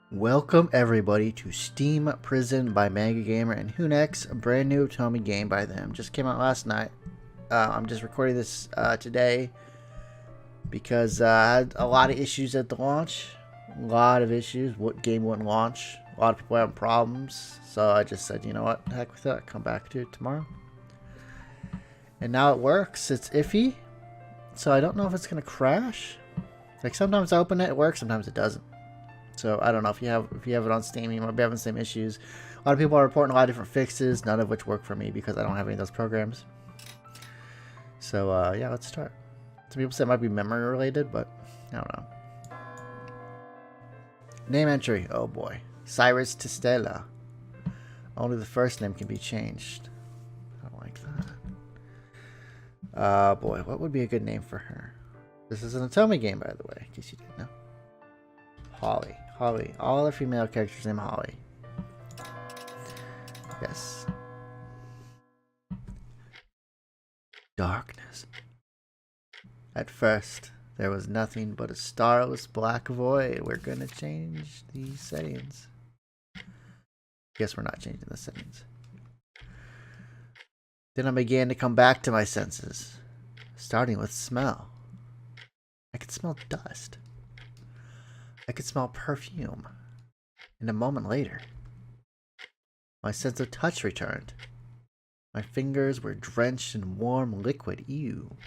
Welcome everybody to Steam Prison by MangaGamer and HuneX, a brand new otome game by them. Just came out last night. I'm just recording this today because I had a lot of issues at the launch. A lot of issues. What game wouldn't launch? A lot of people having problems. So I just said, you know what? Heck with it. Come back to it tomorrow. And now it works. It's iffy. So I don't know if it's going to crash. Like sometimes I open it, it works. Sometimes it doesn't. So I don't know if you have it on Steam, you might be having the same issues. A lot of people are reporting a lot of different fixes, none of which work for me because I don't have any of those programs. So yeah, let's start. Some people say it might be memory related, but I don't know. Name entry. Oh boy, Cyrus Tistela. Only the first name can be changed. I don't like that. Boy, what would be a good name for her? This is an otome game, by the way, in case you didn't know. Holly. Holly. All the female characters named Holly. Yes. Darkness. At first, there was nothing but a starless black void. We're gonna change the settings. Guess we're not changing the settings. Then I began to come back to my senses, starting with smell. I could smell dust. I could smell perfume. And a moment later, my sense of touch returned. My fingers were drenched in warm liquid. Ew.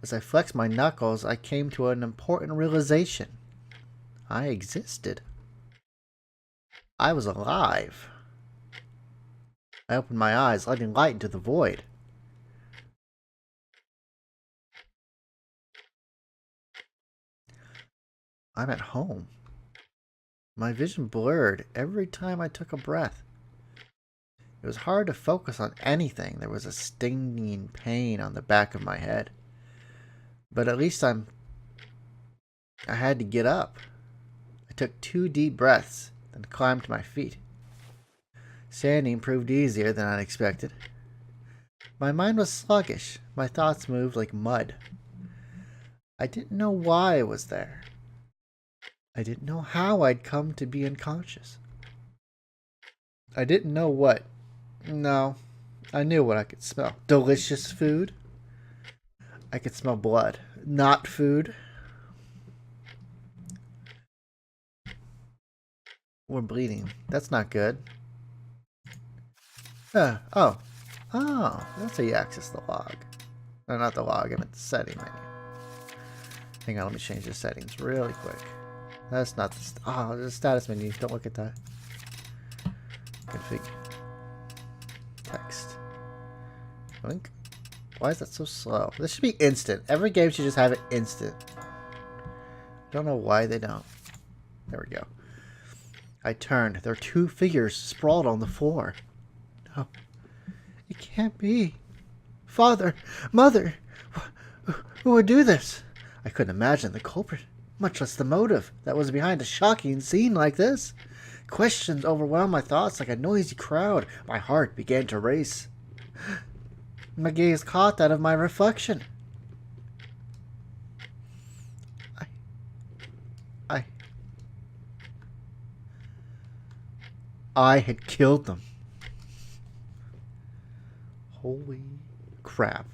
As I flexed my knuckles, I came to an important realization. I existed. I was alive. I opened my eyes, letting light into the void. I'm at home. My vision blurred every time I took a breath. It was hard to focus on anything. There was a stinging pain on the back of my head. But at least I had to get up. I took 2 deep breaths, then climbed to my feet. Standing proved easier than I'd expected. My mind was sluggish. My thoughts moved like mud. I didn't know why I was there. I didn't know how I'd come to be unconscious. I didn't know what. No, I knew what I could smell. Delicious food. I could smell blood. Not food. We're bleeding. That's not good. Oh, that's how you access the log. No, not the log, I meant the setting menu. Hang on, let me change the settings really quick. That's not the the status menu. Don't look at that. Config. Text. Link. Why is that so slow? This should be instant. Every game should just have it instant. Don't know why they don't. There we go. I turned. There are 2 figures sprawled on the floor. No. It can't be. Father! Mother! Who would do this? I couldn't imagine the culprit, much less the motive that was behind a shocking scene like this. Questions overwhelmed my thoughts like a noisy crowd. My heart began to race. My gaze caught that of my reflection. I had killed them. Holy crap.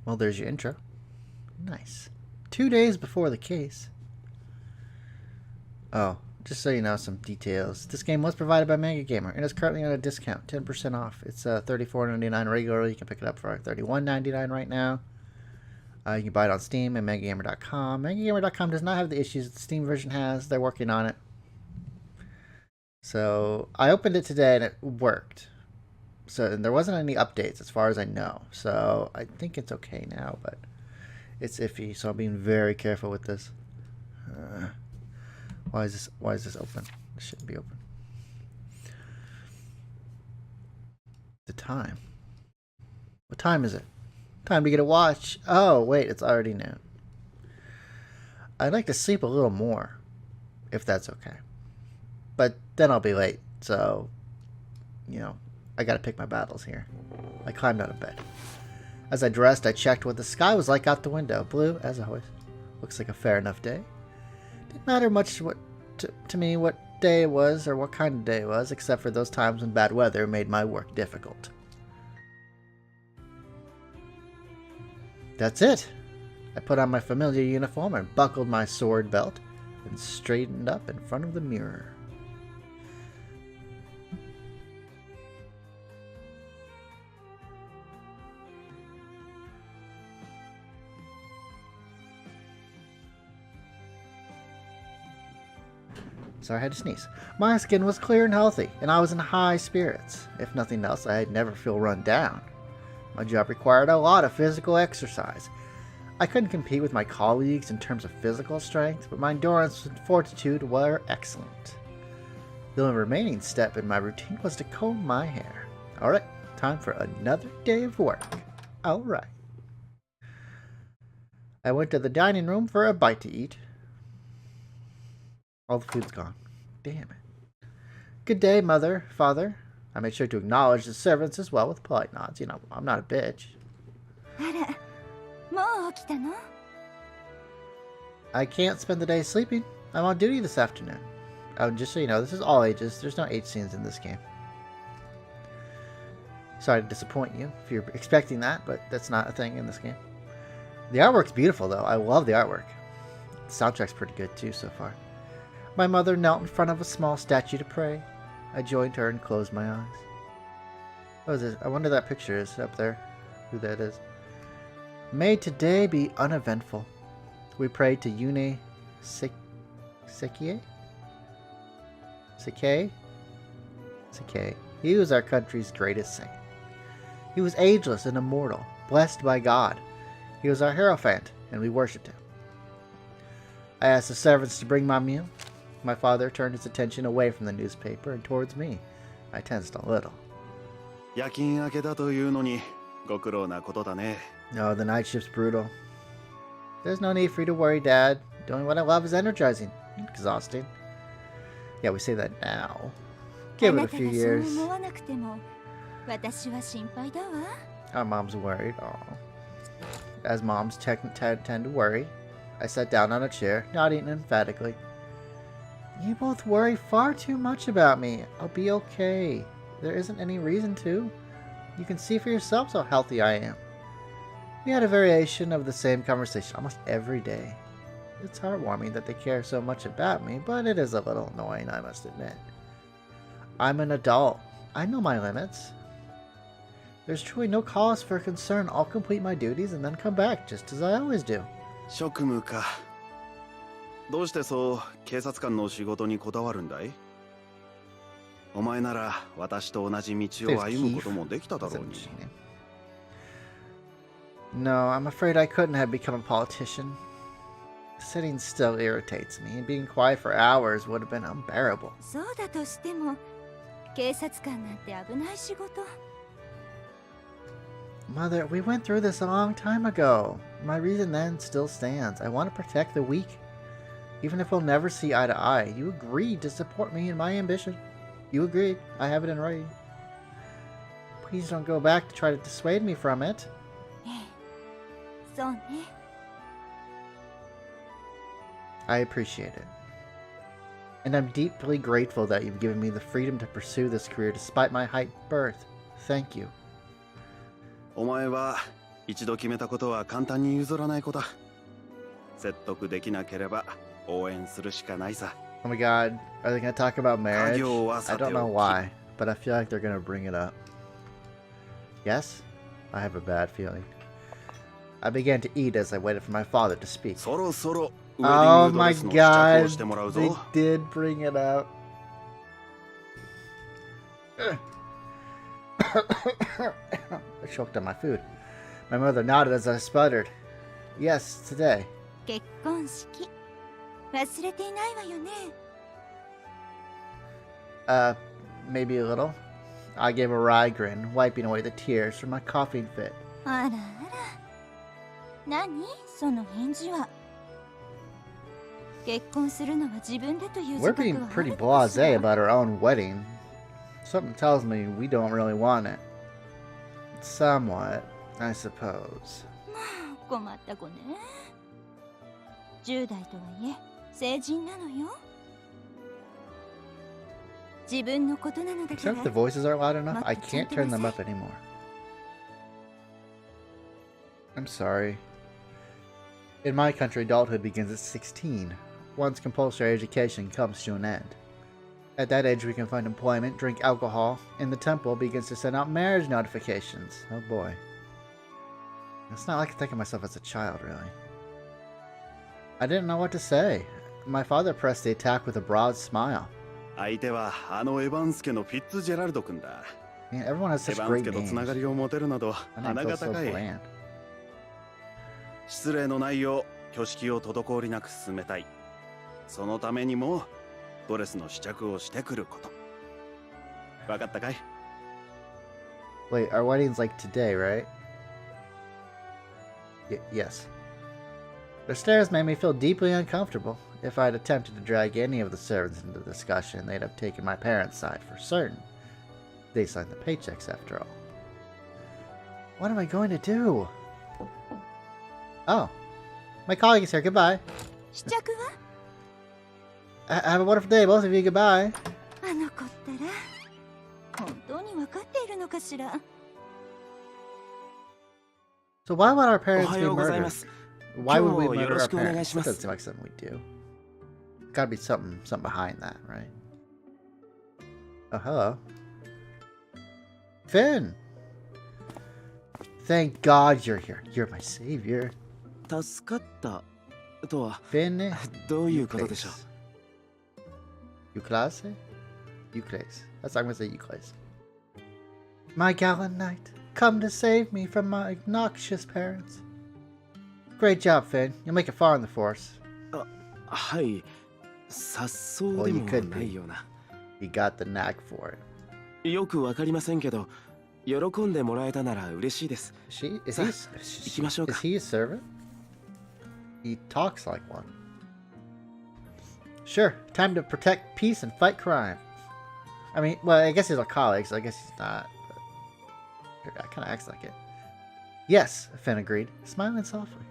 Well, there's your intro. Nice. 2 days before the case. Oh, just so you know, some details. This game was provided by MangaGamer and is currently on a discount, 10% off. It's $34.99 regularly. You can pick it up for $31.99 right now. You can buy it on Steam and MangaGamer.com. MangaGamer.com does not have the issues that the Steam version has. They're working on it. So I opened it today and it worked. And there wasn't any updates as far as I know. So I think it's okay now, but it's iffy. So I'm being very careful with this. Why is this open? It shouldn't be open. The time. What time is it? Time to get a watch. Oh, wait, it's already noon. I'd like to sleep a little more, if that's okay. But then I'll be late, so, I gotta pick my battles here. I climbed out of bed. As I dressed, I checked what the sky was like out the window. Blue, as always. Looks like a fair enough day. Didn't matter much to me what day it was or what kind of day it was, except for those times when bad weather made my work difficult. That's it. I put on my familiar uniform and buckled my sword belt and straightened up in front of the mirror. Sorry, I had to sneeze. My skin was clear and healthy, and I was in high spirits. If nothing else, I'd never feel run down. My job required a lot of physical exercise. I couldn't compete with my colleagues in terms of physical strength, but my endurance and fortitude were excellent. The only remaining step in my routine was to comb my hair. Alright, time for another day of work. Alright. I went to the dining room for a bite to eat. All the food's gone. Damn it. Good day, mother, father. I made sure to acknowledge the servants as well with polite nods. I'm not a bitch. I can't spend the day sleeping. I'm on duty this afternoon. Oh, just so you know, this is all ages. There's no age scenes in this game. Sorry to disappoint you if you're expecting that, but that's not a thing in this game. The artwork's beautiful, though. I love the artwork. The soundtrack's pretty good, too, so far. My mother knelt in front of a small statue to pray. I joined her and closed my eyes. What is this? I wonder that picture is up there. Who that is. May today be uneventful. We prayed to Yune Sekie? He was our country's greatest saint. He was ageless and immortal, blessed by God. He was our hierophant, and we worshipped him. I asked the servants to bring my meal. My father turned his attention away from the newspaper and towards me. I tensed a little. No, the night shift's brutal. There's no need for you to worry, Dad. Doing what I love is energizing. Exhausting. Yeah, we say that now. Give it a few years. Our mom's worried. Aww. As moms tend to worry, I sat down on a chair, nodding emphatically. You both worry far too much about me. I'll be okay. There isn't any reason to. You can see for yourselves how healthy I am. We had a variation of the same conversation almost every day. It's heartwarming that they care so much about me, but it is a little annoying, I must admit. I'm an adult. I know my limits. There's truly no cause for concern. I'll complete my duties and then come back, just as I always do. 職務か。どうしてそう警察官の仕事にこだわるんだい？お前なら私と同じ道を歩むこともできただろうに。No, I'm afraid I couldn't have become a politician. Sitting still irritates me, and being quiet for hours would have been unbearable. そうだとしても、警察官なんて危ない仕事。Mother, we went through this a long time ago. My reason then still stands. I want to protect the weak. Even if we'll never see eye to eye, you agreed to support me in my ambition. You agreed. I have it in writing. Please don't go back to try to dissuade me from it. そうね。I appreciate it. And I'm deeply grateful that you've given me the freedom to pursue this career despite my height birth. Thank you. お前は一度決めたことは簡単に譲らない子だ。説得できなければ応援するしかないさ。 Oh my god, are they gonna talk about marriage? I don't know why, but I feel like they're gonna bring it up. Yes? I have a bad feeling. I began to eat as I waited for my father to speak. そろそろ Oh my god, they did bring it up. I choked on my food. My mother nodded as I sputtered. Yes, today. 結婚式忘れていないわよね。Maybe a little. I gave a wry grin, wiping away the tears from my coughing fit. あらあら。何その返事は。結婚するのは自分でという自 We're 覚 being はあ pretty るのかしら。 blasé about our own wedding. Something tells me we don't really want it. Somewhat, I suppose. 困った子ね。10代とはいえ成人なのよ。自分のことなのだか Except ら。 the voices aren't loud enough, I can't turn them up anymore. I'm sorry. In my country, adulthood begins at 16. Once compulsory education comes to an end. At that age, we can find employment, drink alcohol, and the temple begins to send out marriage notifications. Oh boy. It's not like I think of myself as a child, really. I didn't know what to say. My father pressed the attack with a broad smile. 相手はあのエヴァンス家のフィッツジェラルド君だ。 Man, everyone has エ such ヴァンス great 家と names. つながりを持てるなど My 鼻 name が feels so 高い。 bland. 失礼のないよう挙式を滞りなく進めたい。そのためにもドレスの試着をしてくること。わかったかい？ Wait, our wedding's like today, right? Yes. Their stares made me feel deeply uncomfortable. If I had attempted to drag any of the servants into the discussion, they'd have taken my parents' side for certain. They signed the paychecks, after all. What am I going to do? Oh. My colleague is here. Goodbye. 試着は Have a wonderful day, both of you. Goodbye. あの子ったら本当に分かっているのかしら。 So why would our parents be おはようござい murdered? ます。 Why would we 今日もよ murder ろ our しくお願い parents? しま That す。 doesn't seem like something we do. Gotta be something behind that, right? Oh, hello. Finn! Thank God you're here. You're my savior. 助かったとは Finn どういうことでしょう。 Euclase? Euclase. That's I'm gonna say Euclase. My gallant knight, come to save me from my obnoxious parents. Great job, Finn. You'll make it far in the force. はい、さっそうでもないような。You got the knack for it. よくわかりませんけど、喜んでもらえたなら嬉しいです。 Is he Is a servant? He talks like one. Sure, time to protect peace and fight crime. I mean, well, I guess he's a colleague, so I guess he's not. But I kind of acts like it. Yes, Finn agreed, smiling softly.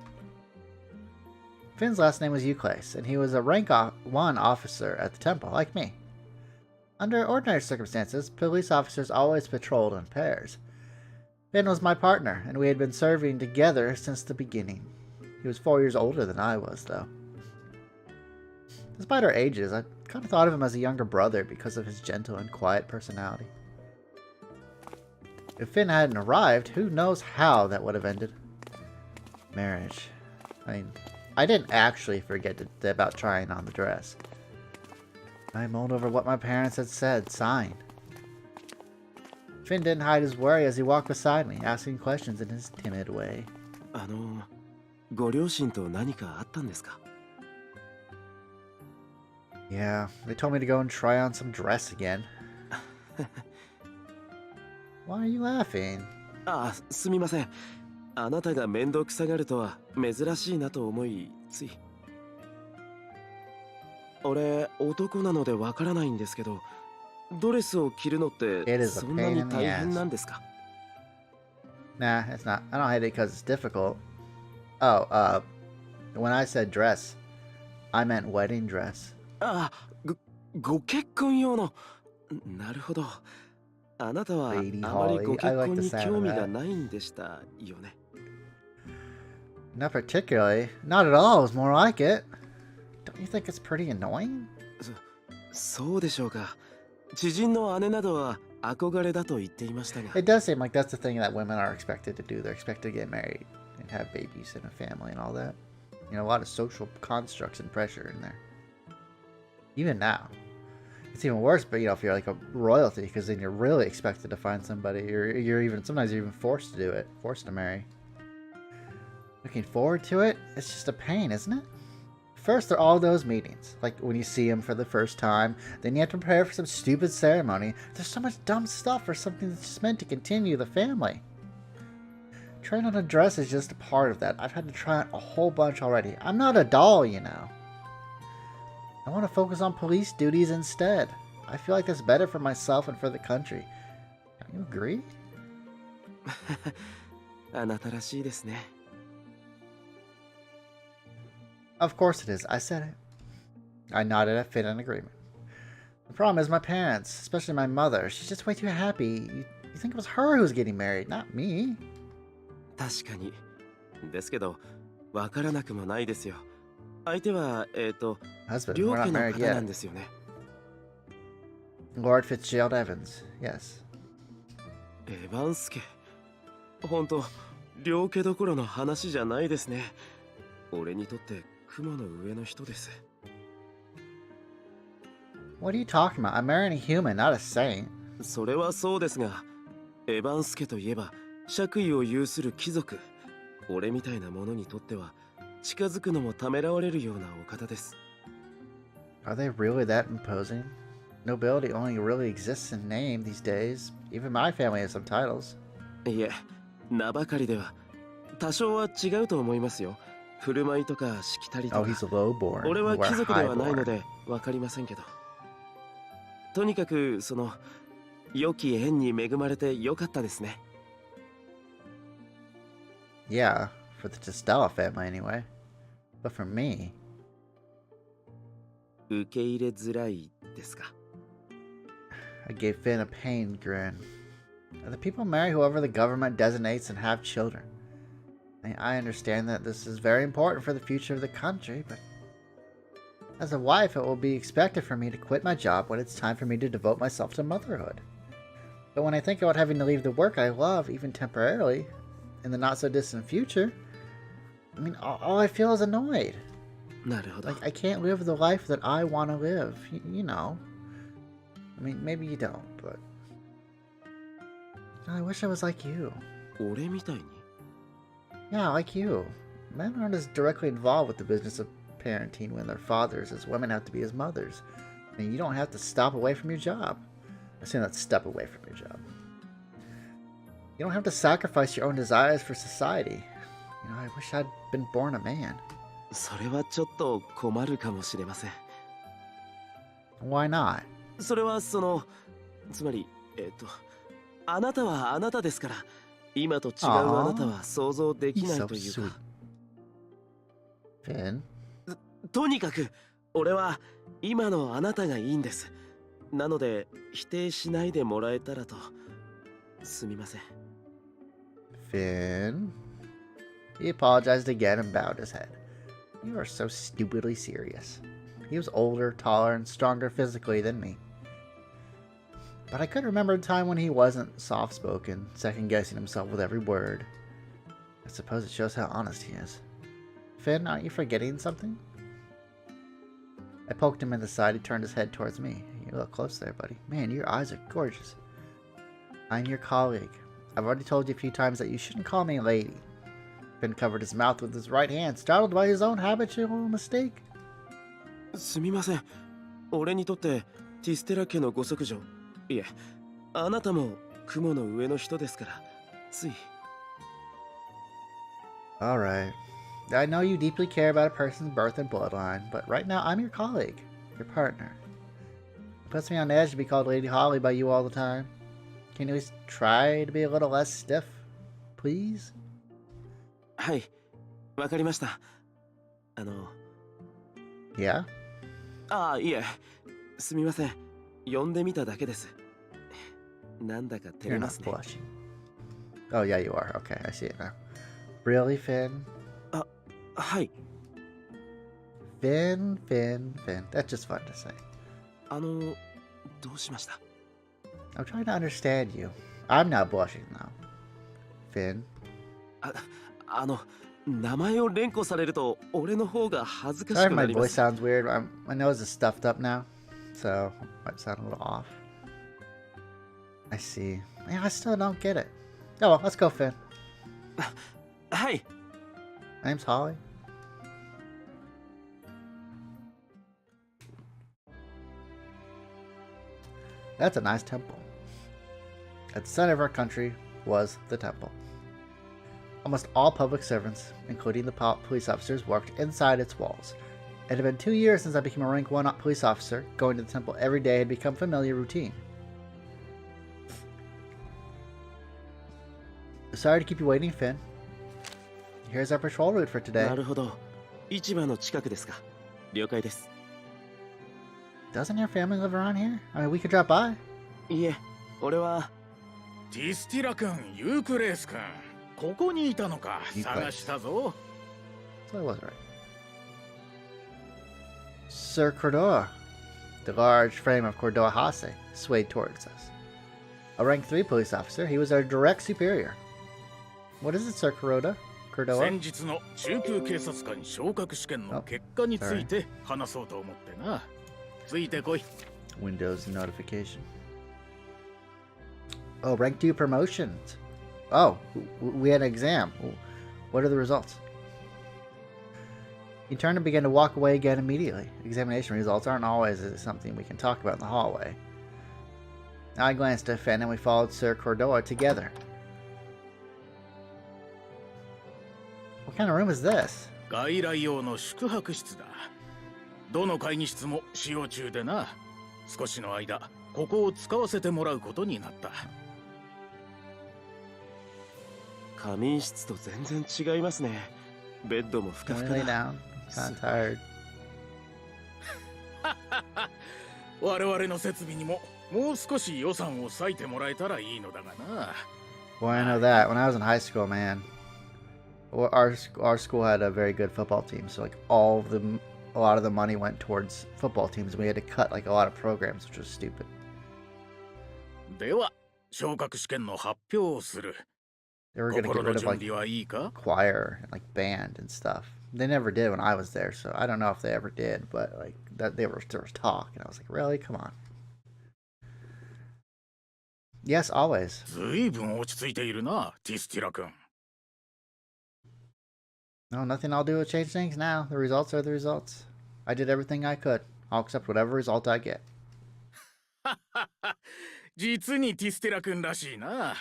Finn's last name was Euclase, and he was a rank 1 officer at the temple, like me. Under ordinary circumstances, police officers always patrolled in pairs. Finn was my partner, and we had been serving together since the beginning. He was 4 years older than I was, though. Despite our ages, I kind of thought of him as a younger brother because of his gentle and quiet personality. If Finn hadn't arrived, who knows how that would have ended. Marriage. I mean, I didn't actually forget about trying on the dress. I mulled over what my parents had said, sighing. Finn didn't hide his worry as he walked beside me, asking questions in his timid way. ご両親と何かあったんですか？ Yeah, they told me to go and try on some dress again. Why are you laughing? すみません。あなたが面倒くさがるとは珍しいなと思い、つい。俺、男なのでわからないんですけど、ドレスを着るのってそんなに大変なんですか？ Nah, it's not. I don't hate it because it's difficult. Oh, when I said dress, I meant wedding dress. ご結婚用の。なるほど。あなたはあまりご結婚に興味がないんでしたよね。Not particularly. Not at all. It was more like it. Don't you think it's pretty annoying? そうでしょうか。知人の姉などは憧れだと言っていましたが。It does seem like that's the thing that women are expected to do. They're expected to get married and have babies and a family and all that. You know, a lot of social constructs and pressure in there. Even now. It's even worse, but you know, if you're like a royalty, because then you're really expected to find somebody. You're even, sometimes you're even forced to do it. Forced to marry. Looking forward to it? It's just a pain, isn't it? First, there are all those meetings, like when you see them for the first time. Then you have to prepare for some stupid ceremony. There's so much dumb stuff for something that's just meant to continue the family. Trying on a dress is just a part of that. I've had to try on a whole bunch already. I'm not a doll, you know. I want to focus on police duties instead. I feel like that's better for myself and for the country. Don't you agree? あなたらしいですね。 Of course it is. I said it. I nodded at Finn in agreement. The problem is my parents, especially my mother. She's just way too happy. You think it was her who was getting married, not me. 確かに。ですけど、わからなくもないですよ。相手は、Husband, 両 we're 家 not の married 方な yet. んですよね。Lord Fitzgerald Evans, yes. エヴァンス家。ほんと、両家どころの話じゃないですね。俺にとって雲の上の人です。 What are you talking about? I'm marrying a human, not a saint. それはそうですが、エヴァンス家といえば、爵位を有する貴族。俺みたいなものにとっては、近づくのもためらわれるようなお方です。 Are they really that imposing? Nobility only really exists in name these days. Even my family has some titles. いえ、名ばかりでは、多少は違うと思いますよ。振る舞いとかしきたりと Oh, か。 he's lowborn. 俺は We're 貴族ではないの highborn. でわかりませんけど。とにかくその良き縁に恵まれてよかったですね。 Yeah, for the Testella family anyway. But for me... 受け入れづらいですか。 I gave Finn a pained grin. The people marry whoever the government designates and have children. I understand that this is very important for the future of the country, but as a wife, it will be expected for me to quit my job when it's time for me to devote myself to motherhood. But when I think about having to leave the work I love, even temporarily, in the not-so-distant future, I mean, all I feel is annoyed. なるほど。 Like, I can't live the life that I want to live, you know. I mean, maybe you don't, but... I wish I was like you. 俺みたいに。 Yeah, like you. Men aren't as directly involved with the business of parenting when they're fathers as women have to be as mothers. I mean, you don't have to stop away from your job. I say not step away from your job. You don't have to sacrifice your own desires for society. You know, I wish I'd been born a man. それはちょっと困るかもしれません。 Why not? それはその、つまり、あなたはあなたですから、今と違うあなたは想像できないというか。 Finn? とにかく、俺は今のあなたがいいんです。なので、否定しないでもらえたらと。すみません。 Finn? He apologized again and bowed his head. You are so stupidly serious. He was older, taller, and stronger physically than me. But I could remember a time when he wasn't soft-spoken, second-guessing himself with every word. I suppose it shows how honest he is. Finn, aren't you forgetting something? I poked him in the side. He turned his head towards me. You look close there, buddy. Man, your eyes are gorgeous. I'm your colleague. I've already told you a few times that you shouldn't call me lady. Finn covered his mouth with his right hand, startled by his own habitual mistake. すみません。俺にとってティステラ家のご息女。いえ、あなたも雲の上の人ですから、つい。 Alright. I know you deeply care about a person's birth and bloodline, but right now I'm your colleague, your partner. It puts me on edge to be called Lady Holly by you all the time. Can you at least try to be a little less stiff, please? はい、わかりました。Yeah? ああ、いえ、すみません。呼んでみただけです。なんだか照 You're れま not すね。 blushing. Oh, yeah, you are. Okay, I see it now. Really, Finn? あ、はい。 Finn, Finn, Finn. That's just fun to say. どうしました？ I'm trying to understand you. I'm not blushing now. Finn. 名前を連呼されると俺の方が恥ずかし Sorry if く my なりま voice す。 sounds weird. My nose is stuffed up now, so it might sound a little off. I see. Yeah, I still don't get it. Oh well, let's go, Finn. はい。 My name's Holly. That's a nice temple. At the center of our country was the temple. Almost all public servants, including the police officers, worked inside its walls. It had been 2 years since I became a rank 1 police officer. Going to the temple every day had become familiar routine. Sorry to keep you waiting, Finn. Here's our patrol route for today. なるほど。市場の近くですか。了解です。 Doesn't your family live around here? I mean, we could drop by. いえ、俺は。ティスティラ君、ユークレース君、ここにいたのか。ユークレース。探したぞ。 So I was right. Sir Cordova. The large frame of Cordova Hase swayed towards us. A rank 3 police officer, he was our direct superior. What is it, Sir Cordova? 先日の中級警察官昇格試験の結果について話そうと思ってな。ついてこい。 Windows notification. Oh, rank 2 promotions. Oh, we had an exam. What are the results? He turned and began to walk away again immediately. Examination results aren't always something we can talk about in the hallway. I glanced at Finn and we followed Sir Cordova together. What kind of room is this? 外来用の宿泊室だ。どの会議室も使用中でな。少しの間、ここを使わせてもらうことになった。仮眠室と全然違いますね。ベッドもふかふか Lay だ。 down. Kind of tired. 我々の設備にももう少し予算を割いてもらえたらいいのだがな。 Boy, I know that. When I was in high school, man, our school had a very good football team. So like a lot of the money went towards football teams. We had to cut like a lot of programs, which was stupid. では、昇格試験の発表をする。 They were gonna get 心 rid の of 準 like 備はいいか？ choir and like band and stuff. They never did when I was there, so I don't know if they ever did. But like that, there was talk, and I was like, really, come on. Yes, always. ずいぶん落ち着いているな、ティスティラ君。 No, nothing I'll do will change things now. The results are the results. I did everything I could. I'll accept whatever result I get. 実にティスティラ君らしいな。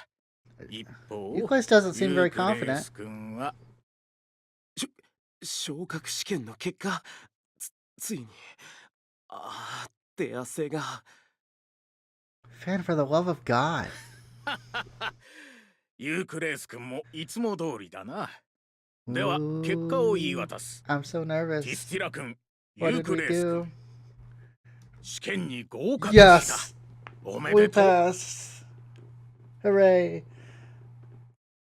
一方、 Euclid doesn't seem ユ very ークレー confident. ス君は昇格試験の結果、ついに。手汗が。 Fan, for the love of God. ユークレース君もいつも通りだな。では、結果を言い渡す。 I'm so nervous. ティスティラ君、ユ What ー did ク we レース do? 君。試験に合格した。 Yes! おめ We でとう。 passed. Hooray.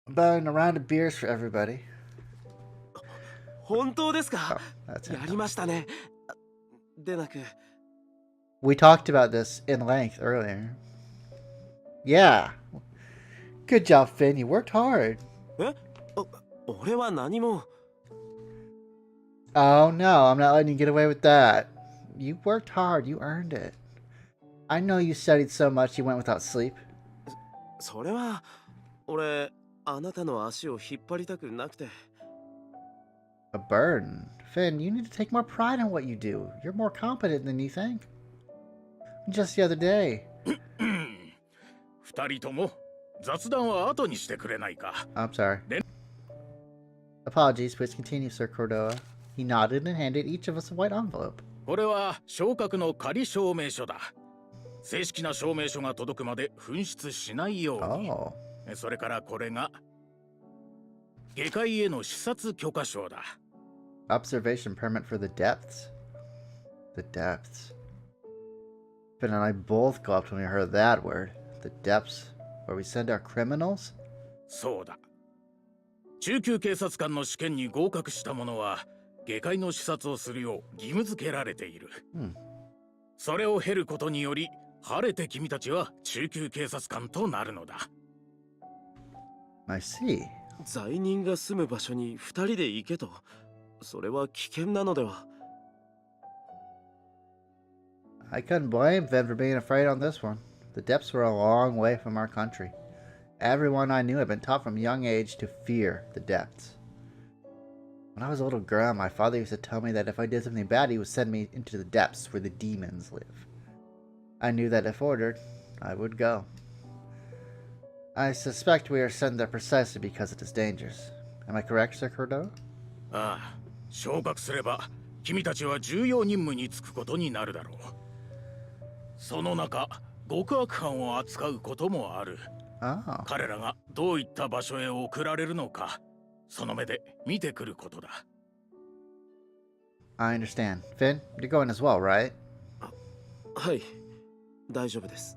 I'm buying a round of beers for everybody. 本当ですか？ Oh, that's it. やりましたね。でなく。 We talked about this in length earlier. Yeah. Good job, Finn. You worked hard. 俺は何も。 Oh no, I'm not letting you get away with that. You worked hard. You earned it. I know you studied so much you went without sleep. それは俺あなたの足を引っ張りたくなくて。 A burden. Finn, you need to take more pride in what you do. You're more competent than you think. Just the other day. 二人とも雑談は後にしてくれないか。 I'm sorry. Apologies, please continue, Sir Cordova. He nodded and handed each of us a white envelope. これは昇格の仮証明書だ。正式な証明書が届くまで紛失しないように。 Oh. それからこれが下界への視察許可証だ。 Observation permit for the depths. The depths. Finn and I both gulped when we heard that word. The depths. Where we send our criminals? そうだ。中級警察官の試験に合格した者は下界の視察をするよう義務付けられている。それを経ることにより晴れて君たちは中級警察官となるのだ。 I see. 罪人が住む場所に2人で行けと。それは危険なのでは。 I couldn't blame Finn for being afraid on this one. The depths were a long way from our country. Everyone I knew had been taught from a young age to fear the depths. When I was a little girl, my father used to tell me that if I did something bad, he would send me into the depths where the demons live. I knew that if ordered, I would go. I suspect we are sent there precisely because it is dangerous. Am I correct, Sir Cordo? ああ、昇格すれば君たちは重要任務に就くことになるだろう。その中、極悪犯を扱うこともある。彼らがどういった場所へ送られるのか、その目で見てくることだ。I understand. Finn, you're going as well, right? はい、大丈夫です。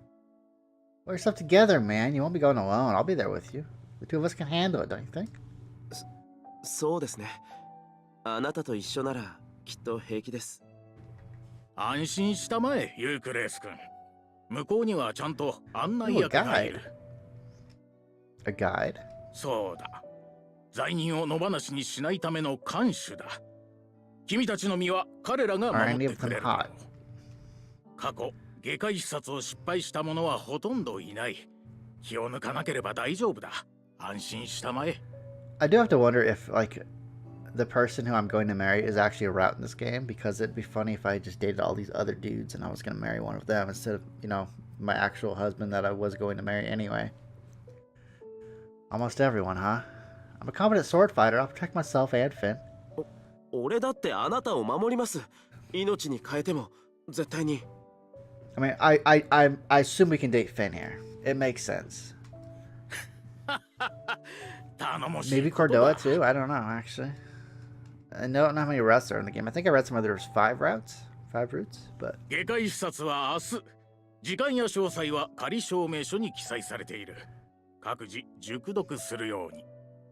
Pull yourself together, man. You won't be going alone. I'll be there with you. The two of us can handle it, don't you think? そうですね。あなたと一緒ならきっと平気です。安心したまえ、ユークレース君。向こうにはちゃんと案内役がいる。A guide? そうだ。罪人を野放しにしないための看守だ。君たちの身は彼らが守ってくれる。過去、外界視察を失敗した者はほとんどいない。気を抜かなければ大丈夫だ。安心したまえ。I do have to wonder if, like, the person who I'm going to marry is actually a route in this game, because it'd be funny if I just dated all these other dudes and I was going to marry one of them instead of, you know, my actual husband that I was going to marry anyway. Almost everyone, huh? I'm a competent sword fighter. I'll protect myself and Finn. 俺だってあなたを守ります。命に変えても絶対に。I mean, I assume we can date Finn here. It makes sense. Maybe Cordoa too? I don't know, actually. I don't know how many routes there are in the game. I think I read somewhere there was 5 routes? 5 routes? But... 外界視察は明日。時間や詳細は仮証明書に記載されている。各自熟読するように。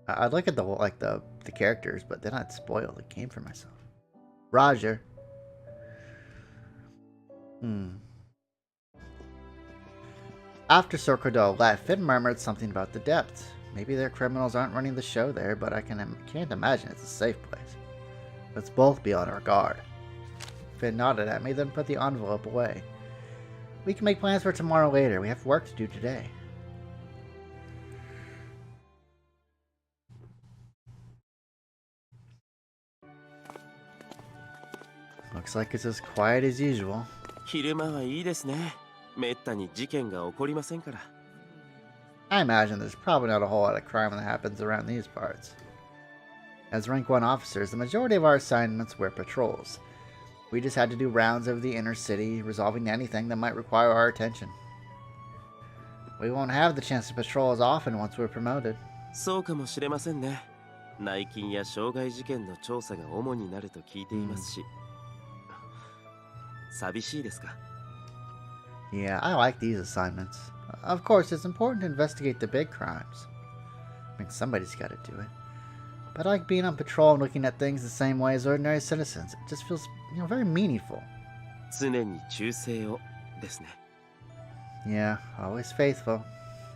I'd look at the characters, but then I'd spoil the game for myself. Roger. After Sir Cordo left, Finn murmured something about the depths. Maybe their criminals aren't running the show there, but I can't imagine it's a safe place. Let's both be on our guard. Finn nodded at me, then put the envelope away. We can make plans for tomorrow later. We have work to do today. Looks like it's as quiet as usual. 昼間はいいですね。めったに事件が起こりませんから。I imagine there's probably not a whole lot of crime that happens around these parts. As Rank 1 officers, the majority of our assignments were patrols. We just had to do rounds of the inner city, resolving anything that might require our attention. We won't have the chance to patrol as often once we're promoted. そうかもしれませんね。内勤や傷害事件の調査が主になると聞いていますし。寂しいですか? Yeah, I like these assignments. Of course, it's important to investigate the big crimes. I mean, somebody's got to do it. But I like being on patrol and looking at things the same way as ordinary citizens. It just feels, you know, very meaningful. 常に忠誠をですね。Yeah, always faithful.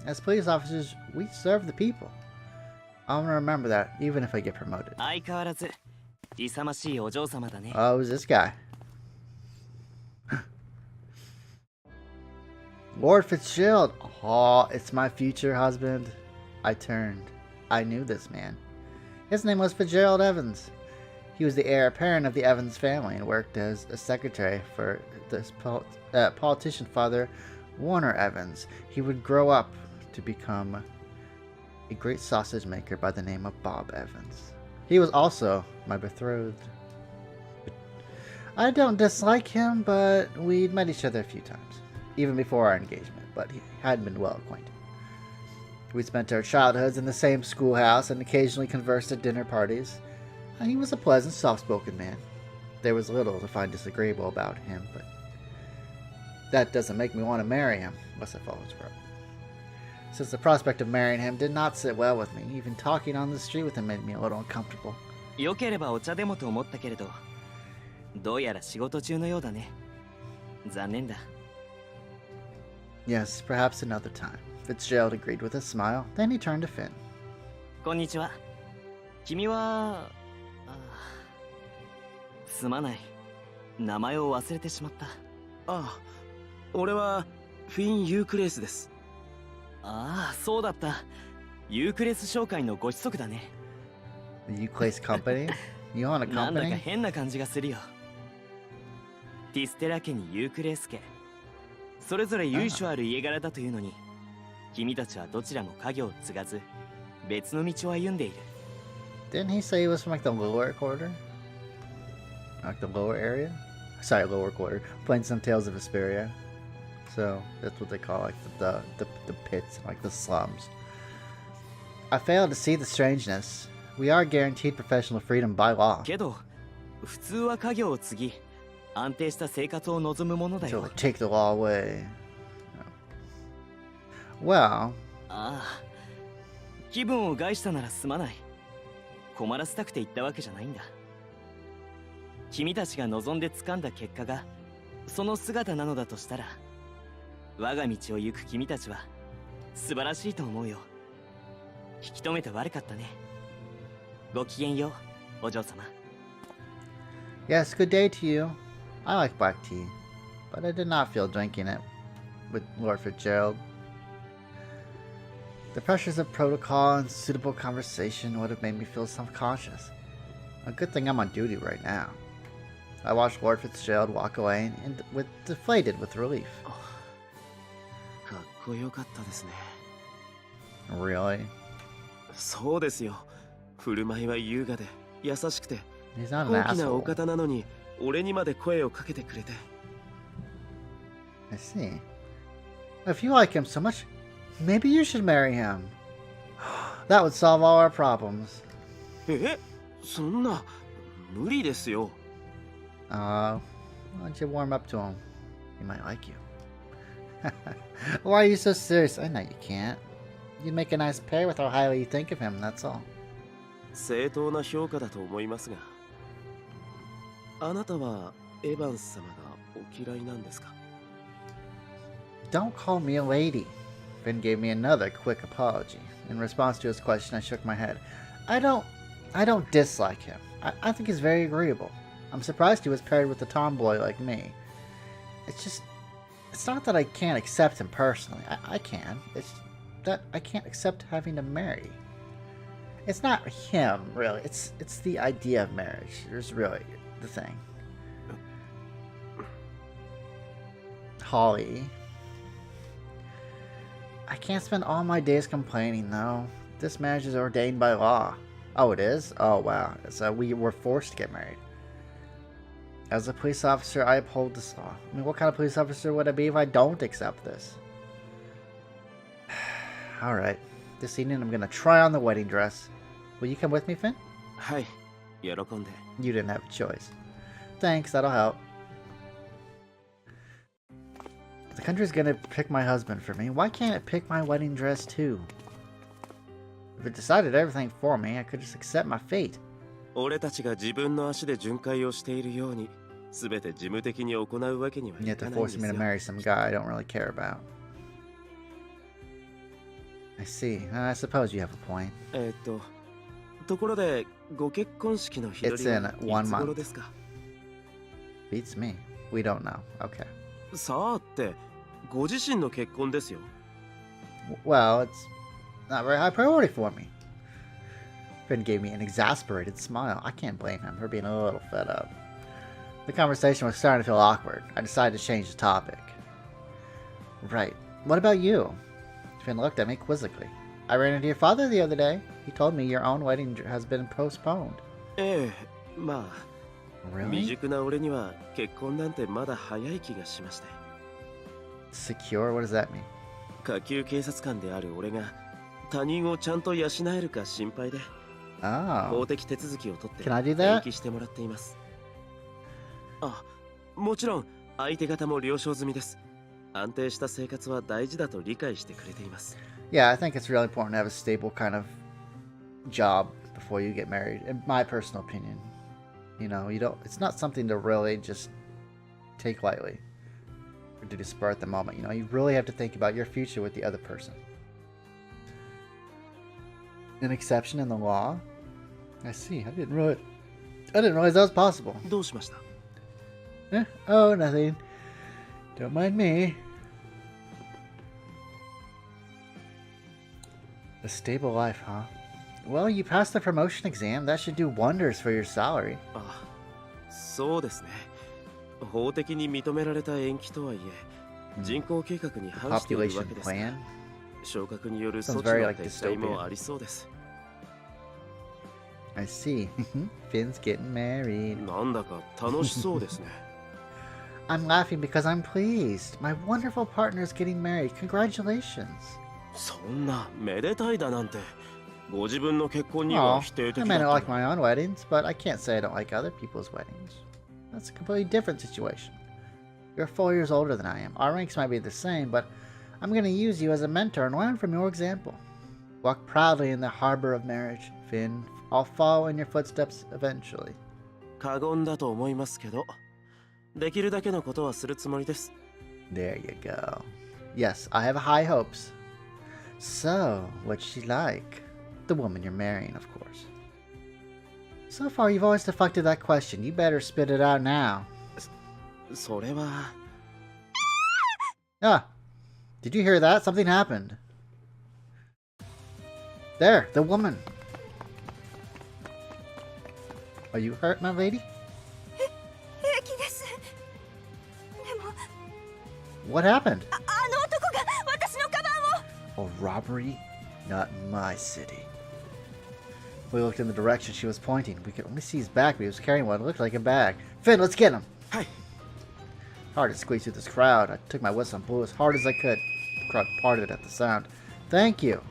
As police officers, we serve the people. I'm gonna remember that, even if I get promoted. Oh, who's this guy? Lord Fitzgerald. Oh, it's my future husband. I turned. I knew this man. His name was Fitzgerald Evans. He was the heir apparent of the Evans family and worked as a secretary for this politician father, Warner Evans. He would grow up to become a great sausage maker by the name of Bob Evans. He was also my betrothed. I don't dislike him, but we'd met each other a few times, even before our engagement, but he hadn't been well acquainted. We spent our childhoods in the same schoolhouse and occasionally conversed at dinner parties. He was a pleasant, soft-spoken man. There was little to find disagreeable about him, but that doesn't make me want to marry him, unless I follow his road. since the prospect of marrying him did not sit well with me. Even talking on the street with him made me a little uncomfortable. よければお茶でもと思ったけれど、どうやら仕事中のようだね。残念だ。Yes, perhaps another time. Fitzgerald agreed with a smile. Then he turned to Finn. こんにちは。君は、すまない。名前を忘れてしまった。ああ、俺はフィン・ユークレースです。ああ、そうだった。ユークレス商会のご子息だね。The Euclase Company? You own a なんだか company? 変な感じがするよ。ティステラ家にユークレース家。それぞれ由緒ある家柄だというのに、君たちはどちらも家業を継がず、別の道を歩んでいる。Didn't he say he was from like the lower quarter? Like the lower area? Sorry, lower quarter. Playing some Tales of Vesperia. So that's what they call like the pits, like the slums. I fail to see the strangeness. We are guaranteed professional freedom by law. けど、普通は家業を継ぎ、安定した生活を望むものだ So よ。 they take the law away. Well, ああ、気分を害したならすまない。困らせたくて言ったわけじゃないんだ。君たちが望んで掴んだ結果がその姿なのだとしたら、我が道を行く君たちは素晴らしいと思うよ。引き止めて悪かったね。ごきげんよう、お嬢様。 yes, good day to you. I like black tea, but I did not feel drinking it with Lord Fitzgerald. The pressures of protocol and suitable conversation would have made me feel self-conscious. A good thing I'm on duty right now. I watched Lord Fitzgerald walk away and deflated with relief. かっこよかったですね。 Really? そうですよ。振る舞いは優雅で優しくて、 He's not an 高貴なお asshole. 方なのに俺にまで声をかけてくれて。 I see. If you like him so much, maybe you should marry him. That would solve all our problems. え、そんな無理ですよ。Why don't you warm up to him? He might like you. Why are you so serious? I know you can't. You'd make a nice pair with how highly you think of him, that's all. 正当な評価だと思いますが、あなたはエヴァンス様がお嫌いなんですか？ Don't call me a lady. Finn gave me another quick apology. In response to his question, I shook my head. I don't dislike him. I think he's very agreeable. I'm surprised he was paired with a tomboy like me. It's not that I can't accept him personally. I can. It's that I can't accept having to marry. It's not him, really. It's the idea of marriage. It's really the thing. Holly. I can't spend all my days complaining, though. This marriage is ordained by law. Oh, it is? Oh, wow. So we were forced to get married. As a police officer, I uphold this law. I mean, what kind of police officer would I be if I don't accept this? Alright. This evening, I'm gonna try on the wedding dress. Will you come with me, Finn? はい、喜んで。 You didn't have a choice. Thanks, that'll help. The country's gonna pick my husband for me. Why can't it pick my wedding dress, too? If it decided everything for me, I could just accept my fate. 俺たちが自分の足で巡回をしているように、すべて事務的に行うわけにはい You have か to ないん force です me to よ。 marry some guy I don't really care about. I see. I suppose you have a point. ところで、ご結婚式の日取りは It's in 1 いつ month. 頃ですか？ Beats me. We don't know. Okay. さあって、ご自身の結婚ですよ。Well, it's not very high priority for me. Finn gave me an exasperated smile. I can't blame him for being a little fed up. The conversation was starting to feel awkward. I decided to change the topic. Right. What about you? Finn looked at me quizzically. I ran into your father the other day. He told me your own wedding has been postponed. ええ、まあ、未 Really? 熟な俺には結婚なんてまだ早い気がしまして。 Secure? What does that mean? 下級警察官である俺が他人をちゃんと養えるか心配で、法 Oh. 的手続きを取って Can I do that? 延期してもらっています。あ、もちろん相手方も了承済みです。安定した生活は大事だと理解してくれています。Yeah, I think it's really important to have a stable kind of job before you get married, in my personal opinion. You know, it's not something to really just take lightly or to spur at the moment. You know, you really have to think about your future with the other person. An exception in the law? I see. I didn't realize that was possible. どうしました? Oh, nothing. Don't mind me. A stable life, huh? Well, you passed the promotion exam. That should do wonders for your salary. あ、そうですね。法的に認められた延期とはいえ、人口計画に反しているわけですから、昇格による措置の撤回もありそうです。I see. Finn's getting married. なんだか楽しそうですね。I'm laughing because I'm pleased. My wonderful partner is getting married. Congratulations. そんなめでたいだなんて、ご自分の結婚には否定的だった。I may not like my own weddings, but I can't say I don't like other people's weddings. That's a completely different situation. You're 4 years older than I am. Our ranks might be the same, but I'm going to use you as a mentor and learn from your example. Walk proudly in the harbor of marriage, Finn. I'll follow in your footsteps eventually. 過言だと思いますけど、できるだけのことはするつもりです。There you go. Yes, I have high hopes. So, what's she like? The woman you're marrying, of course. So far, you've always deflected that question. You better spit it out now. それは... Ah! Did you hear that? Something happened. There, the woman. Are you hurt, my lady? What happened? A robbery? Not in my city. We looked in the direction she was pointing. We could only see his back, but he was carrying what looked like a bag. Finn, let's get him! Hey. Hard to squeeze through this crowd. I took my whistle and blew as hard as I could. The crowd parted at the sound. Thank you.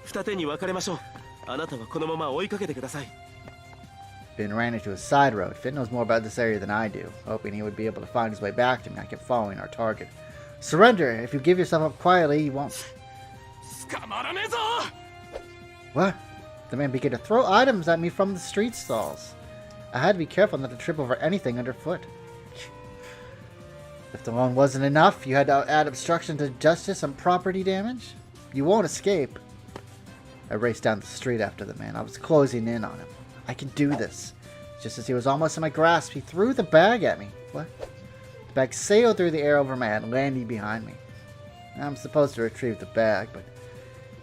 二手に分かれましょう。あなたはこのまま追いかけてください。Finn ran into a side road. Finn knows more about this area than I do. Hoping he would be able to find his way back to me, I kept following our target. Surrender! If you give yourself up quietly, you won't... What? The man began to throw items at me from the street stalls. I had to be careful not to trip over anything underfoot. If the loan wasn't enough, you had to add obstruction to justice and property damage? You won't escape. I raced down the street after the man. I was closing in on him. I can do this. Just as he was almost in my grasp, he threw the bag at me. What? The bag sailed through the air over my head, landing behind me. I'm supposed to retrieve the bag, but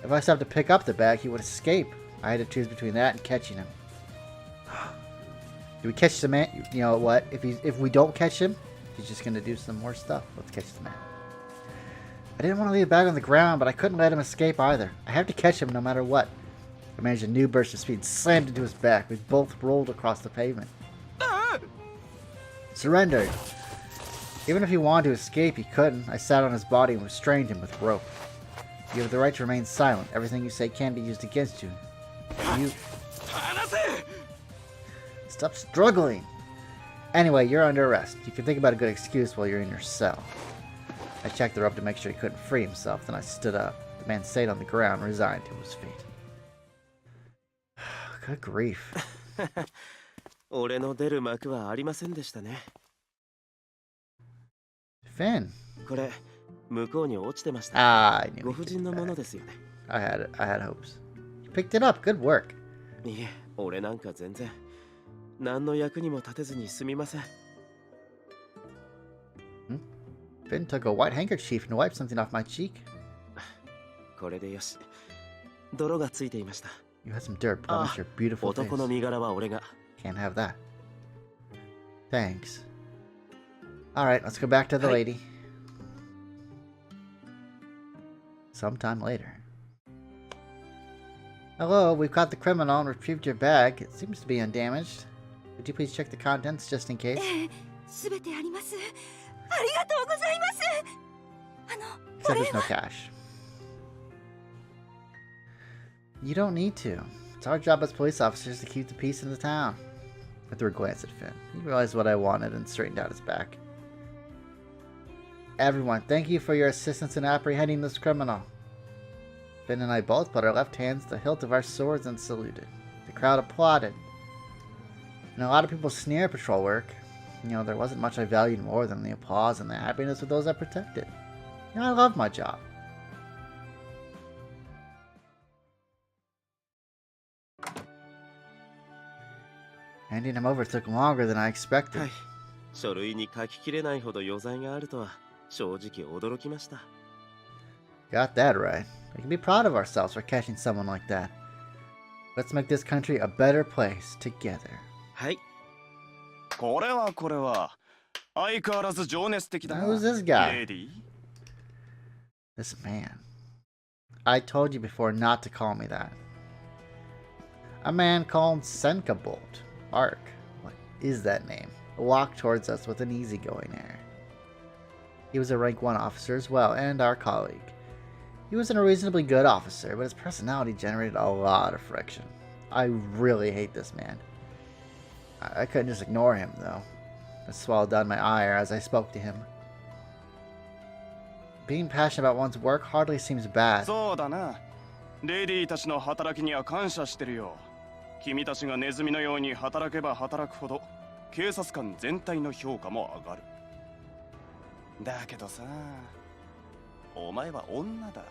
if I stopped to pick up the bag, he would escape. I had to choose between that and catching him. Do we catch the man? You know what? If we don't catch him, he's just going to do some more stuff. Let's catch the man. I didn't want to leave the bag on the ground, but I couldn't let him escape either. I have to catch him no matter what. I managed a new burst of speed and slammed into his back. We both rolled across the pavement. Surrendered. Even if he wanted to escape, he couldn't. I sat on his body and restrained him with rope. You have the right to remain silent. Everything you say can be used against you. Stop struggling. Anyway, you're under arrest. You can think about a good excuse while you're in your cell. I checked the rope to make sure he couldn't free himself. Then I stood up. The man stayed on the ground, resigned to his fate. Good grief. 俺の出る幕はありませんでしたね。Finn. これ向こうに落ちてました。Ah, I knew. ご婦人のものですよね。I had hopes. You picked it up. Good work. いえ、俺なんか全然何の役にも立てずにすみません。Finn took a white handkerchief and wiped something off my cheek. これでよし。泥がついていました。You had some dirt put on your beautiful face. 男の身柄は俺が。Can't have that. Thanks. Alright, let's go back to the lady. Sometime later. Hello, we've caught the criminal and retrieved your bag. It seems to be undamaged. Would you please check the contents just in case? Except there's no cash. You don't need to. It's our job as police officers to keep the peace in the town. I threw a glance at Finn. He realized what I wanted and straightened out his back. Everyone, thank you for your assistance in apprehending this criminal. Finn and I both put our left hands to the hilt of our swords and saluted. The crowd applauded. And a lot of people sneer at patrol work. You know, there wasn't much I valued more than the applause and the happiness of those I protected. You know, I love my job. Handing him over took longer than I expected. 書類に書ききれないほど余罪があるとは正直驚きました。 Got that right. We can be proud of ourselves for catching someone like that. Let's make this country a better place together. はい。これは相変わらず情熱的だな。 Who's this guy? レディー This man. I told you before not to call me that. A man called Senkabolt. Ark. What is that name? Walked towards us with an easygoing air. He was a rank 1 officer as well, and our colleague. He wasn't a reasonably good officer, but his personality generated a lot of friction. I really hate this man. I couldn't just ignore him, though. I swallowed down my ire as I spoke to him. Being passionate about one's work hardly seems bad. そうだな。レディーたちの働きには感謝してるよ。君たちがネズミのように働けば働くほど警察官全体の評価も上がる。だけどさ、お前は女だ。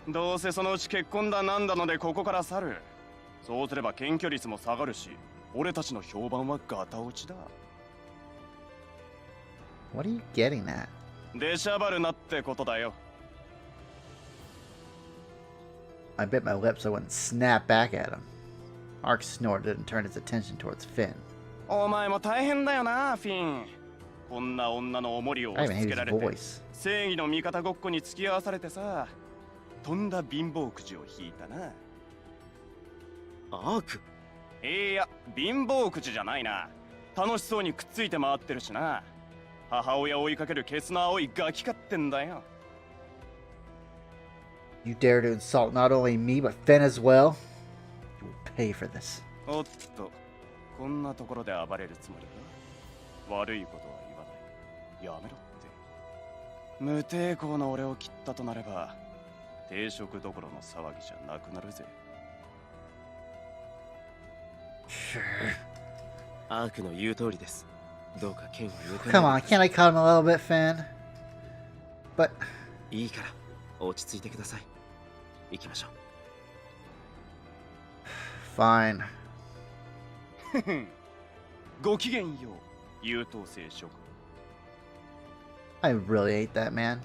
どうせそのうち結婚だなんだのでここから去る。そうすれば検挙率も下がるし、俺たちの評判はガタ落ちだ。What are you getting at? 出しゃばるなってことだよ。I bit my lip so I wouldn't snap back at him. Ark snorted and turned his attention towards Finn. お前も大変だよな、フィン。こんな女のおもりを I 押 even し hate 付けら his れて、 voice. 正義の味方ごっこに付き合わされてさ、とんだ貧乏くじを引いたな。アーク。いや、貧乏くじじゃないな。楽しそうにくっついて回ってるしな。母親を追いかけるケツの青いガキかってんだよ。You dare to insult not only me but Finn as well? You will pay for this. おっと、こんなところで暴れるつもりか。悪いことは言わない。やめろって。無抵抗な俺を切ったとなれば、定食どころの騒ぎじゃなくなるぜ。Sure. アークの言う通りです。どうか剣を抜か Come ない on, で can't I cut him a little bit, Finn? But いいから落ち着いてください。行きましょう。 fine. ごきげんよう、優等生諸君。I really hate that man.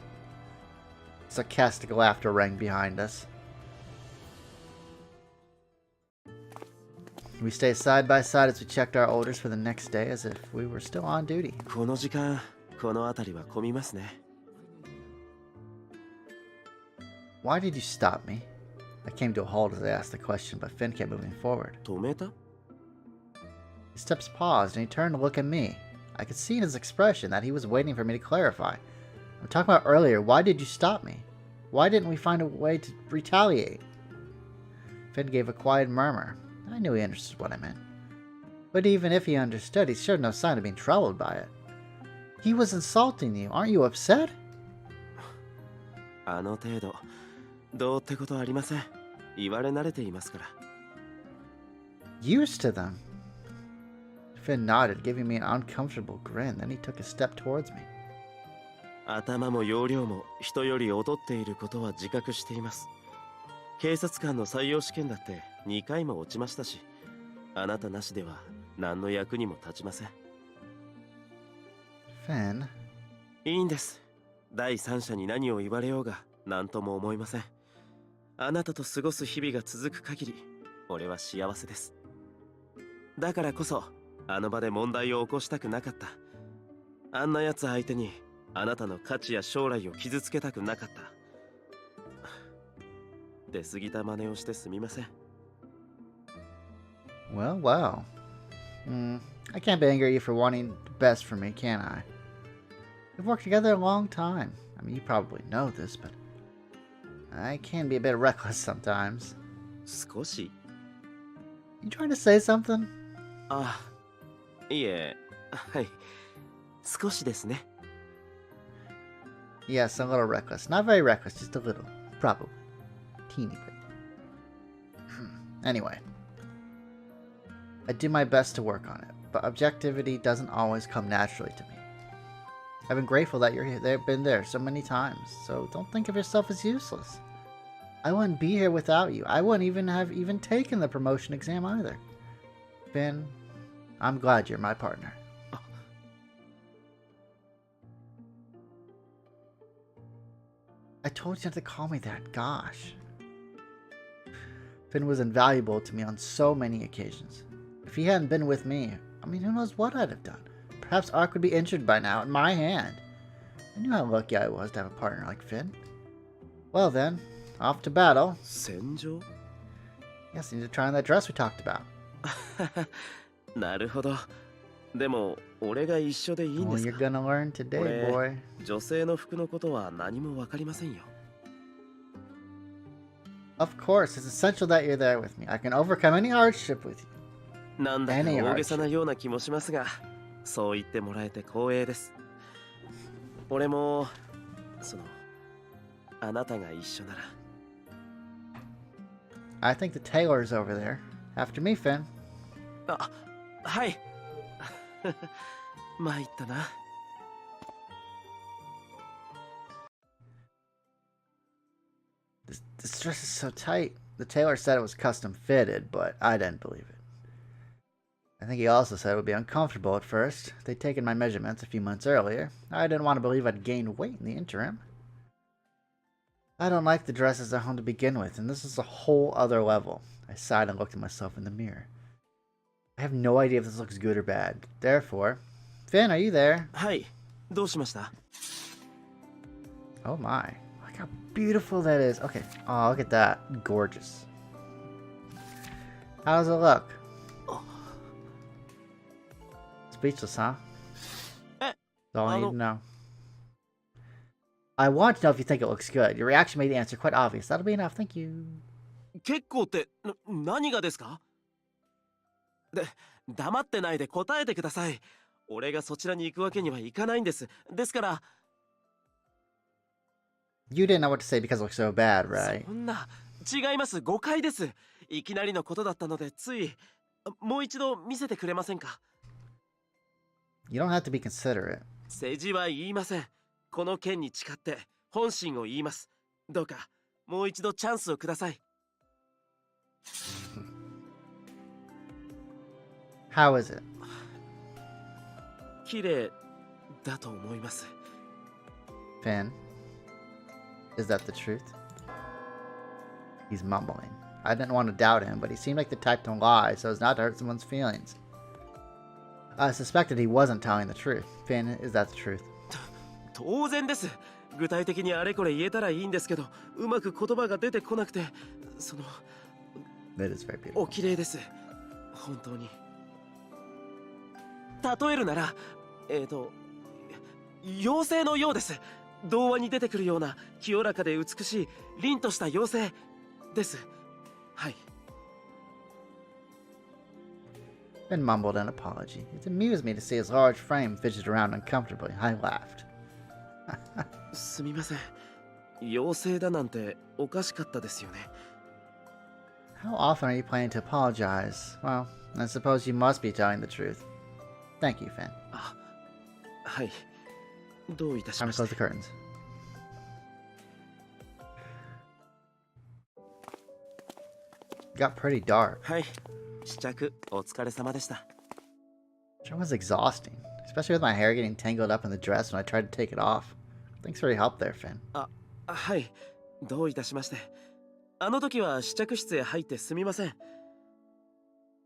Sarcastic laughter rang behind us. We stayed side by side as we checked our orders for the next day as if we were still on duty. この時間、この辺りは混みますね。Why did you stop me? I came to a halt as I asked the question, but Finn kept moving forward. 止めた？ His steps paused and he turned to look at me. I could see in his expression that he was waiting for me to clarify. I'm talking about earlier, why did you stop me? Why didn't we find a way to retaliate? Finn gave a quiet murmur. I knew he understood what I meant. But even if he understood, he showed no sign of being troubled by it. He was insulting you. Aren't you upset? あの程度、どうってことはありません。言われ慣れていますから。Used to them. Finn nodded, giving me an uncomfortable grin. Then he took a step towards me. 頭も容量も人より劣っていることは自覚しています。警察官の採用試験だって2回も落ちましたし、あなたなしでは何の役にも立ちません。Finn? いいんです。第三者に何を言われようが何とも思いません。あなたと過ごす日々が続く限り、俺は幸せです。だからこそ、あの場で問題を起こしたくなかった。あんな奴相手に、あなたの価値や将来を傷つけたくなかった。出過ぎた真似をしてすみません。Well, wow. I can't be angry at you for wanting the best for me, can I? We've worked together a long time. I mean, you probably know this, but I can be a bit reckless sometimes. 少し You trying to say something? あ、いえ、はい。少しですね。Yes, a little reckless. Not very reckless, just a little. Probably. Teeny bit. Anyway. I do my best to work on it, but objectivity doesn't always come naturally to me. I've been grateful that you've been there so many times, so don't think of yourself as useless. I wouldn't be here without you. I wouldn't even have taken the promotion exam either. Finn, I'm glad you're my partner. I told you not to call me that, gosh. Finn was invaluable to me on so many occasions. If he hadn't been with me, I mean, who knows what I'd have done. Perhaps Ark would be injured by now at my hand. I knew how lucky I was to have a partner like Finn. Well then, off to battle. Senjo? Yes, you need to try on that dress we talked about. なるほど。でも、俺が一緒でいいん Well, です you're か? gonna learn today, boy. 女性の服のことは何もわかりませんよ。Of course, it's essential that you're there with me. I can overcome any hardship with you. なんだか大げさなような気もしますが、そう言ってもらえて光栄です。俺も、あなたが一緒なら。I think the tailor's over there. After me, Finn. あ、はい。参ったな。This dress is so tight. The tailor said it was custom fitted, but I didn't believe it. I think he also said it would be uncomfortable at first. They'd taken my measurements a few months earlier. I didn't want to believe I'd gained weight in the interim. I don't like the dresses at home to begin with, and this is a whole other level. I sighed and looked at myself in the mirror. I have no idea if this looks good or bad. Therefore, Finn, are you there? はい。どうしました? Oh my. Look how beautiful that is. Okay. Oh, look at that. Gorgeous. How does it look? Speechless, huh? That's all I need to know. I want to know if you think it looks good. Your reaction made the answer quite obvious. That'll be enough. Thank you. 結構って、何がですか? 黙ってないで答えてください。俺がそちらに行くわけにはいかないんです。ですから。You didn't know what to say because it looks so bad, right? そんな、違います。誤解です。いきなりのことだったので、つい、もう一度見せてくれませんか? You don't have to be considerate. 世辞は言いません。この件に誓って本心を言います。どうかもう一度チャンスをください。How is it? 綺麗だと思います。Finn, is that the truth? He's mumbling. I didn't want to doubt him, but he seemed like the type to lie so as not to hurt someone's feelings. I suspected he wasn't telling the truth. Finn, is that the truth? 当然です。具体的にあれこれ言えたらいいんですけど、うまく言葉が出てこなくて、That is very beautiful. お綺麗です。本当に。例えるなら、妖精のようです。童話に出てくるような清らかで美しい凛とした妖精です。はい。Finn mumbled an apology. It amused me to see his large frame fidget around uncomfortably. I laughed. すみません。妖精だなんておかしかったですよね。How often are you planning to apologize? Well, I suppose you must be telling the truth. Thank you, Finn. あ、はい。どういたし Time ま to して。 close the curtains. Got pretty dark. はい。試着お疲れ様でした。It was exhausting, especially with my hair getting tangled up in the dress when I tried to take it off. Thanks for your help there, Finn. あ、はい。どういたしまして。あの時は試着室へ入ってすみません。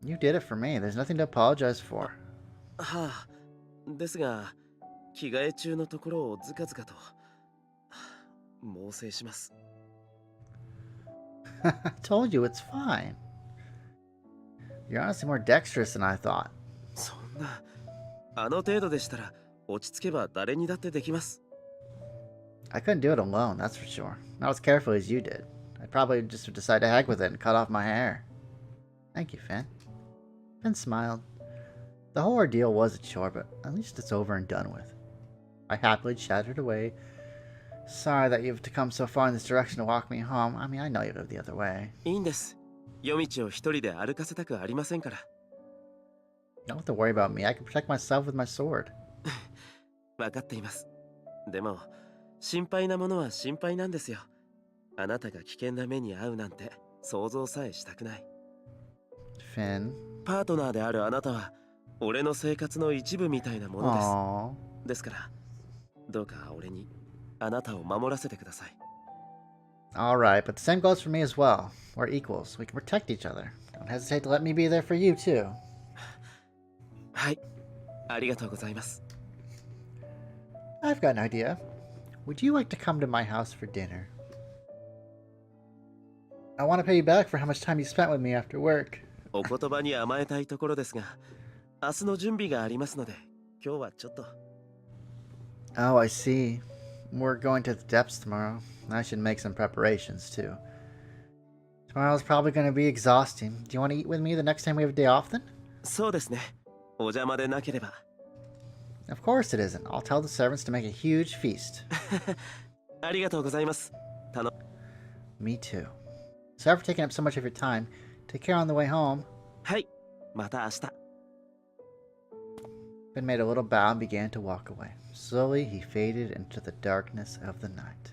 You did it for me. There's nothing to apologize for. はあ。ですが、着替え中のところをずかずかと。猛省します。I told you it's fine. You're honestly more dexterous than I thought. そんな、あの程度でしたら落ち着けば誰にだってできます。I couldn't do it alone, that's for sure. Not as carefully as you did. I'd probably just decide to heck with it and cut off my hair. Thank you, Finn. Finn smiled. The whole ordeal was a chore, but at least it's over and done with. I happily chattered away Sorry that you have to come so far in this direction to walk me home. I mean, I know you live the other way. いいんです。夜道を一人で歩かせたくありませんから。You don't have to worry about me. I can protect myself with my sword. わかっています。でも、心配なものは心配なんですよ。あなたが危険な目に遭うなんて想像さえしたくない。Finn. パートナーであるあなたは俺の生活の一部みたいなものです。Aww. ですから、どうか俺にあなたを守らせてください。Alright, but the same goes for me as well. We're equals. We can protect each other. Don't hesitate to let me be there for you, too. はい、ありがとうございます。I've got an idea. Would you like to come to my house for dinner? I want to pay you back for how much time you spent with me after work. お言葉に甘えたいところですが、明日の準備がありますので、今日はちょっと。Oh, I see. We're going to the depths tomorrow. I should make some preparations, too. Tomorrow's probably going to be exhausting. Do you want to eat with me the next time we have a day off, then? そうですね。お邪魔でなければ。Of course it isn't. I'll tell the servants to make a huge feast. ありがとうございます。Me too. Sorry for taking up so much of your time. Take care on the way home. はい、また明日。Finn made a little bow and began to walk away. Slowly, he faded into the darkness of the night.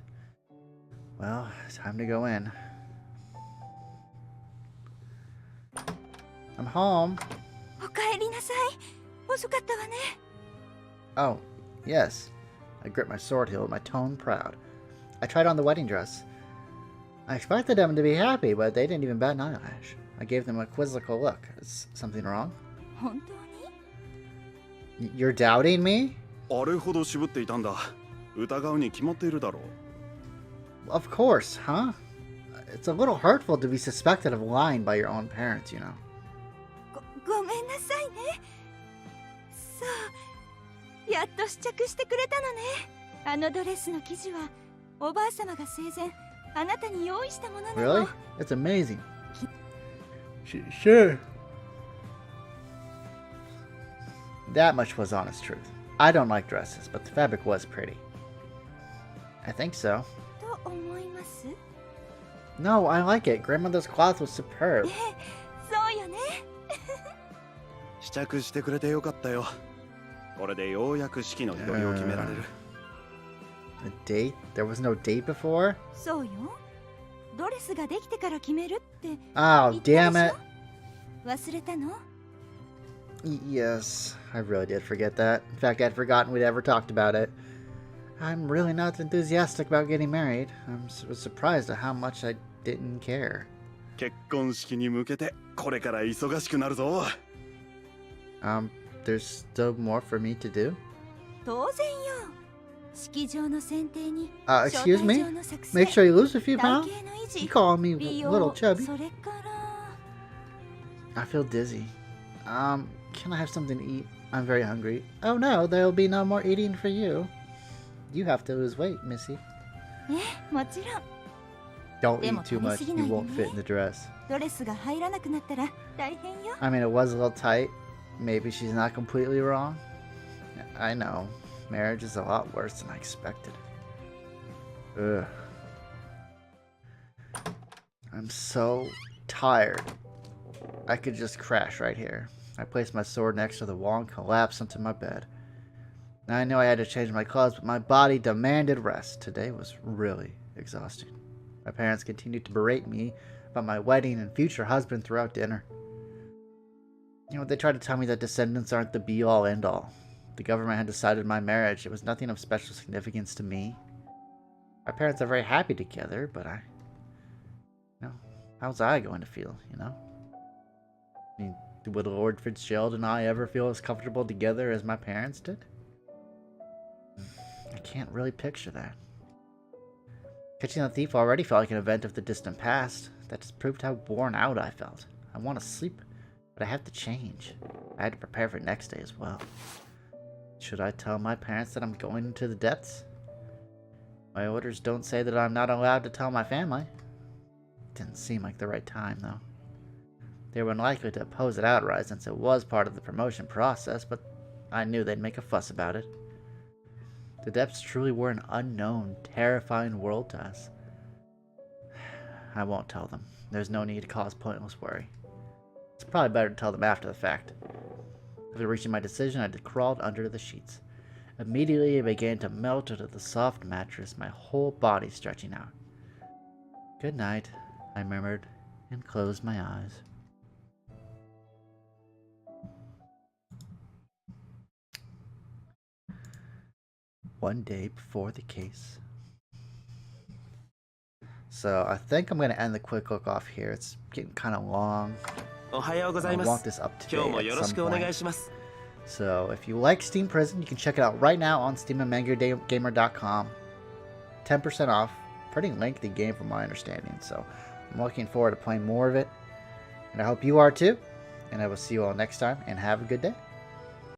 Well, time to go in. I'm home. おかえりなさい。遅かったわね。Oh, yes. I gripped my sword hilt, my tone proud. I tried on the wedding dress. I expected them to be happy, but they didn't even bat an eyelash. I gave them a quizzical look. Is something wrong? 本当に？ You're doubting me? あれほど渋っていたんだ。疑うに決まっているだろう。Of course, huh? It's a little hurtful to be suspected of lying by your own parents, you know. ごめんなさいね。そう、やっと試着してくれたのね。あのドレスの生地はおばあ様が生前あなたに用意したものなの。 Really? It's amazing. Sure. That much was honest truth. I don't like dresses, but the fabric was pretty. I think so. と思います。 No, I like it. Grandmother's cloth was superb. そうよね。試着してくれてよかったよ。これでようやく式の日取りを決められる。A date? There was no date before? そうよ。ドレスができてから決めるって言 Oh, ったでしょ？ damn it. 忘れたの？ Yes, I really did forget that. In fact, I'd forgotten we'd ever talked about it. I'm really not enthusiastic about getting married. I was surprised at how much I didn't care. 結婚式に向けてこれから忙しくなるぞ。There's still more for me to do? 当然よ。式場の選定に、 Excuse 招 me? 待状の作成、 Make sure you lose a few 体 pounds? 型の維持、 You call me 美 a 容、 little chubby? それから I feel dizzy. Can I have something to eat? I'm very hungry. Oh no, there'll be no more eating for you. You have to lose weight, Missy. もちろん。 Don't でも eat too 食べ much. 過ぎ You ないで won't ね。 fit in the dress. ドレスが入らなくなったら大変よ。 I mean, it was a little tight. Maybe she's not completely wrong. I know. Marriage is a lot worse than I expected. Ugh. I'm so tired. I could just crash right here. I placed my sword next to the wall and collapsed onto my bed. I knew I had to change my clothes, but my body demanded rest. Today was really exhausting. My parents continued to berate me about my wedding and future husband throughout dinner. You know, they tried to tell me that descendants aren't the be-all, end-all. The government had decided my marriage. It was nothing of special significance to me. My parents are very happy together, but how's I going to feel, you know? I mean, would Lord Fitzgerald and I ever feel as comfortable together as my parents did? I can't really picture that. Catching the thief already felt like an event of the distant past. That just proved how worn out I felt. I want to sleep, but I have to change. I had to prepare for next day as well. Should I tell my parents that I'm going into the depths? My orders don't say that I'm not allowed to tell my family. Didn't seem like the right time, though. They were unlikely to oppose it outright since it was part of the promotion process, but I knew they'd make a fuss about it. The depths truly were an unknown, terrifying world to us. I won't tell them. There's no need to cause pointless worry. It's probably better to tell them after the fact. After reaching my decision, I crawled under the sheets. Immediately, I began to melt into the soft mattress, my whole body stretching out. Good night, I murmured, and closed my eyes. One day before the case. So I think I'm going to end the quick look off here. It's getting kind of long. I want this up to date at some point. So if you like Steam Prison, you can check it out right now on Steam and MangaGamer.com. 10% off. Pretty lengthy game from my understanding. So I'm looking forward to playing more of it. And I hope you are too. And I will see you all next time. And have a good day.